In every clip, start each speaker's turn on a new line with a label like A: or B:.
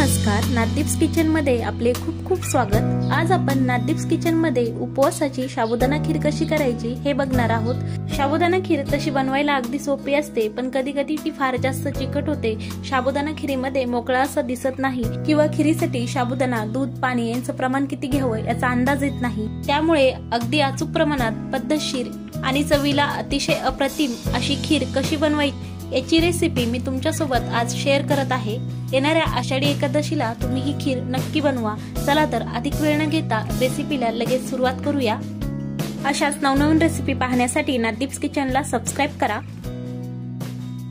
A: नमस्कार, नादीप्स किचन मध्ये आपले खूप खूप स्वागत। आज आपण नादीप्स किचन मध्ये उपवासाची साबुदाणा खीर कशी करायची हे बघणार आहोत। साबुदाणा खीर तशी बनवायला अगदी सोपी असते, पण कधी कधी ती फार जास्त चिकट होते। साबुदाणा खीरीमध्ये मोकळा असं दिसत नाही किंवा खीरीसाठी साबुदाणा, दूध, पाणी यांचं प्रमाण किती घ्यावं याचा अंदाज येत नाही। त्यामुळे अगदी अचूक प्रमाणात, पद्धतशीर आणि चवीला अतिशय अप्रतिम अशी खीर कशी बनवायची याची रेसिपी मी तुमच्यासोबत आज शेअर करत आहे। येणाऱ्या आषाढी एकादशीला तुम्ही ही खीर नक्की बनवा। चला तर अधिक वेळ न घेता रेसिपीला लगेच सुरुवात करूया। अशाच नवनवीन रेसिपी पाहण्यासाठी नादीप्स किचनला सबस्क्राइब करा।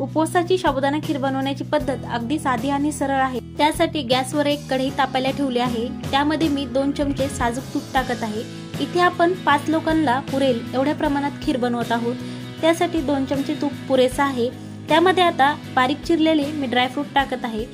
A: उपवासाची साबुदाणा खीर बनवण्याची पद्धत अगदी साधी आणि सरळ आहे। त्यासाठी गॅसवर एक कढई तापायला ठेवली आहे। त्यामध्ये मी 2 चमचे साजूक तूप टाकत आहे। इथे आपण 5 लोकांना पुरेल एवढ्या प्रमाणात खीर बनवत आहोत, त्यासाठी 2 चमचे तूप पुरेसे आहे। त्यामध्ये आता बारीक चिरलेले मी ड्रायफ्रूट टाकत आहे।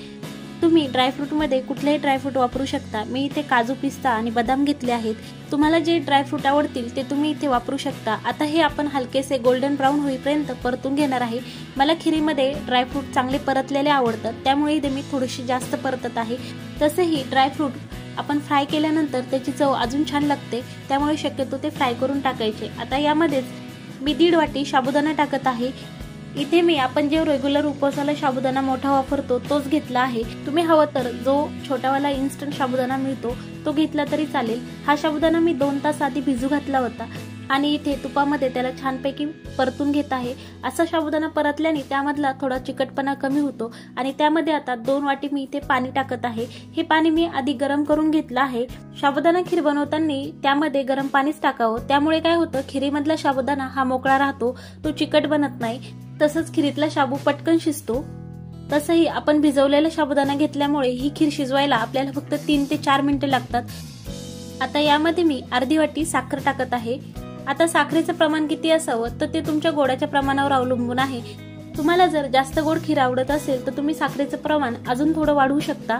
A: तुम्ही ड्रायफ्रूट मध्ये कुठलेही ड्रायफ्रूट वापरू शकता। मी इथे काजू, पिस्ता आणि बदाम घेतले आहेत। तुम्हाला जे ड्रायफ्रूट आवडतील ते तुम्ही इथे वापरू शकता। आता हे आपण हलकेसे गोल्डन ब्राऊन होईपर्यंत परतून घेणार आहे। मला खीरीमध्ये ड्रायफ्रूट चांगले परतलेले आवडतात, त्यामुळे इथे मी थोडीशी जास्त परतत आहे। तसेही ड्रायफ्रूट आपण फ्राय केल्यानंतर त्याची चव अजून छान लागते, त्यामुळे शक्यतो ते फ्राय करून टाकायचे। आता यामध्येच मी 1.5 वाटी साबुदाणा टाकत आहे। इथे मी आपण जे रेग्युलर उपवासाला साबुदाणा मोठा वापरतो तोच घेतला आहे। तुम्ही हवं तर जो छोटावाला इन्स्टंट साबुदाणा मिळतो तो घेतला तरी चालेल। हा साबुदाणा मी 2 तास आधी भिजू घातला होता आणि इथे तुपामध्ये त्याला छानपैकी परतून घेत आहे। असा साबुदाणा परतल्याने त्यामधला थोडा चिकटपणा कमी होतो आणि त्यामध्ये आता 2 वाटी मी इथे पाणी टाकत आहे। हे पाणी मी आधी गरम करून घेतलं आहे। साबुदाणा खीर बनवताना त्यामध्ये गरम पाणीच टाकावं, त्यामुळे काय होतं, खिरीमधला साबुदाणा हा मोकळा राहतो, तो चिकट बनत नाही। तसंच खिरीतला शाबू पटकन शिजतो। तसंही आपण भिजवलेला साबुदाणा घेतल्यामुळे ही खीर शिजवायला आपल्याला फक्त 3 ते 4 मिनिटे लागतात। आता यामध्ये मी अर्धी वाटी साखर टाकत आहे। आता साखरेचं प्रमाण किती असावं तर ते तुमच्या गोडाच्या प्रमाणावर अवलंबून आहे। तुम्हाला जर जास्त गोड खीर आवडत असेल तर तुम्ही साखरेचं प्रमाण अजून थोडं वाढवू शकता,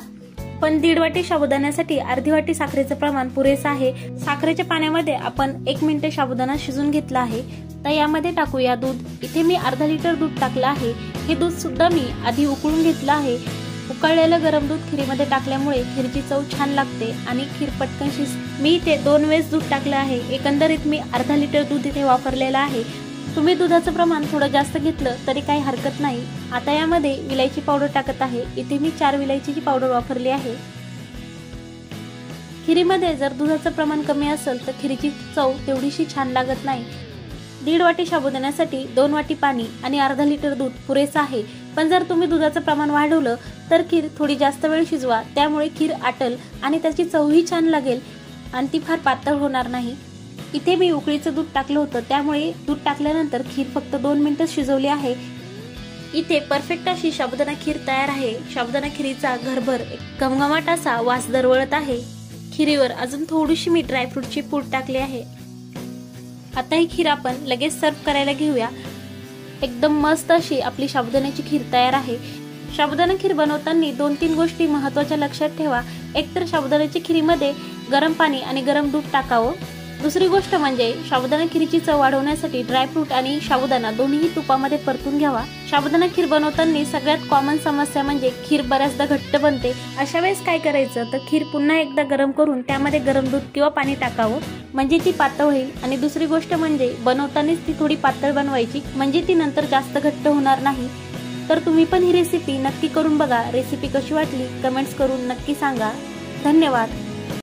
A: पण 1.5 वाटी साबुदाण्यासाठी अर्धी वाटी साखरेचं प्रमाण पुरेसं आहे। साखरेच्या पाण्यामध्ये आपण 1 मिनिट साबुदाणा शिजून घेतला आहे। तर यामध्ये टाकूया दूध। इथे मी अर्धा लिटर दूध टाकलं आहे। हे दूध सुद्धा मी आधी उकळून घेतलं आहे। उकळलेलं गरम दूध खीरीमध्ये टाकल्यामुळे खीरची चव छान लागते आणि खीर पटकन शिजते। मी इथे 2 वेळेस दूध टाकलं आहे। एकंदरीत मी अर्धा लिटर दूध इथे वापरलेलं आहे। तुम्ही दुधाचं प्रमाण थोडं जास्त घेतलं तरी काही हरकत नाही। आता यामध्ये विलायची पावडर टाकत आहे। इथे मी 4 विलायचीची पावडर वापरली आहे। खीरीमध्ये जर दुधाचं प्रमाण कमी असेल तर खीरीची चव तेवढीशी छान लागत नाही। 1.5 वाटी साबुदाण्यासाठी 2 वाटी पाणी आणि अर्धा लिटर दूध पुरेसं आहे। पण जर तुम्ही दुधाचं प्रमाण वाढवलं तर खीर थोडी जास्त वेळ शिजवा, त्यामुळे खीर आटल आणि त्याची चवही छान लागेल आणि ती फार पातळ होणार नाही। इथे मी उकळीचं दूध टाकलं होतं, त्यामुळे दूध टाकल्यानंतर खीर फक्त 2 मिनिटं शिजवली आहे। इथे परफेक्ट अशी साबुदाणा खीर तयार आहे। साबुदाणा खीरीचा घरभर एक घमघमाट असा वास दरवळत आहे। खीरीवर अजून थोडीशी मी ड्रायफ्रूटची पूड टाकली आहे। आता ही खीर आपण लगेच सर्व करायला घेऊया। एकदम मस्त अशी आपली साबुदाण्याची खीर तयार आहे। साबुदाणा खीर बनवताना 2-3 गोष्टी महत्त्वाच्या लक्षात ठेवा। एक तर साबुदाण्याची खीरीमध्ये गरम पाणी आणि गरम दूध टाकावं। दुसरी गोष्ट म्हणजे साबुदाणा खीरीची चव वाढवण्यासाठी ड्रायफ्रूट आणि साबुदाणा दोन्हीही तुपामध्ये परतून घ्यावा। साबुदाणा खीर बनवताना सगळ्यात कॉमन समस्या म्हणजे खीर बऱ्याचदा घट्ट बनते। अशा वेळेस काय करायचं तर खीर पुन्हा एकदा गरम करून त्यामध्ये गरम दूध किंवा पाणी टाकावं, म्हणजे ती पातळ होईल। आणि दुसरी गोष्ट म्हणजे बनवतानाच ती थोडी पातळ बनवायची, म्हणजे ती नंतर जास्त घट्ट होणार नाही। तर तुम्ही पण ही रेसिपी नक्की करून बघा। रेसिपी कशी वाटली कमेंट्स करून नक्की सांगा। धन्यवाद।